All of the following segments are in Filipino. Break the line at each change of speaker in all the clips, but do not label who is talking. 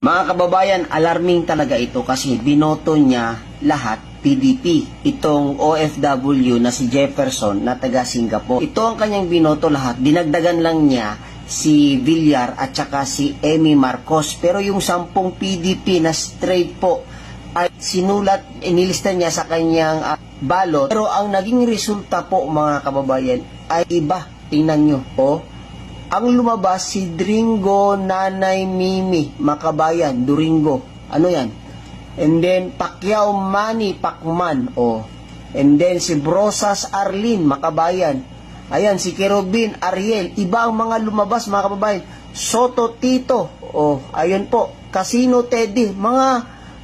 Mga kababayan, alarming talaga ito kasi binoto niya lahat PDP. Itong OFW na si Jefferson na taga Singapore. Ito ang kanyang binoto lahat. Dinagdagan lang niya si Villar at saka si Amy Marcos. Pero yung 10 PDP na straight po ay sinulat, inilista niya sa kanyang balot. Pero ang naging resulta po mga kababayan ay iba. Tingnan nyo. Ang lumabas si Dringo Nanay Mimi Makabayan, Duringo. Ano yan? And then Pacquiao Manny Pacman. And then si Brosas Arlene Makabayan. Ayan, si Kerubin Ariel. Iba ang mga lumabas mga kababayan. Soto Tito. Ayun po. Casino Teddy. Mga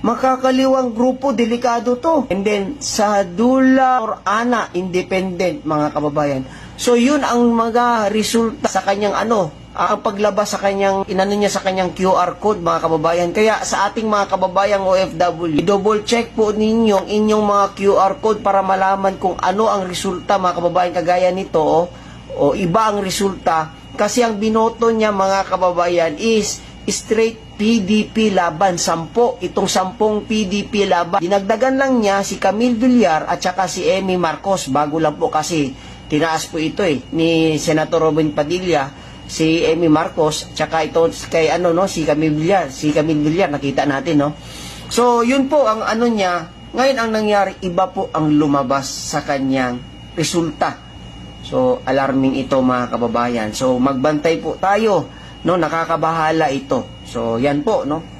makakaliwang grupo, delikado to. And then sa Dula or Ana Independent mga kababayan. So yun ang mga resulta sa kanyang ang paglabas sa kanyang niya sa kanyang QR code mga kababayan. Kaya sa ating mga kababayang OFW, double check po ninyo inyong mga QR code para malaman kung ano ang resulta mga kababayan. Kagaya nito iba ang resulta kasi ang binoto niya mga kababayan is straight PDP laban, 10. Itong 10 PDP laban. Dinagdagan lang niya si Camille Villar at saka si Amy Marcos. Bago lang po kasi tinaas po ito ni Senator Robin Padilla, si Amy Marcos, tsaka ito kay si Camille Villar. Si Camille Villar, nakita natin, no? So, yun po ang niya. Ngayon ang nangyari, iba po ang lumabas sa kanyang resulta. So, alarming ito mga kababayan. So, magbantay po tayo, no? Nakakabahala ito. So, yan po, no?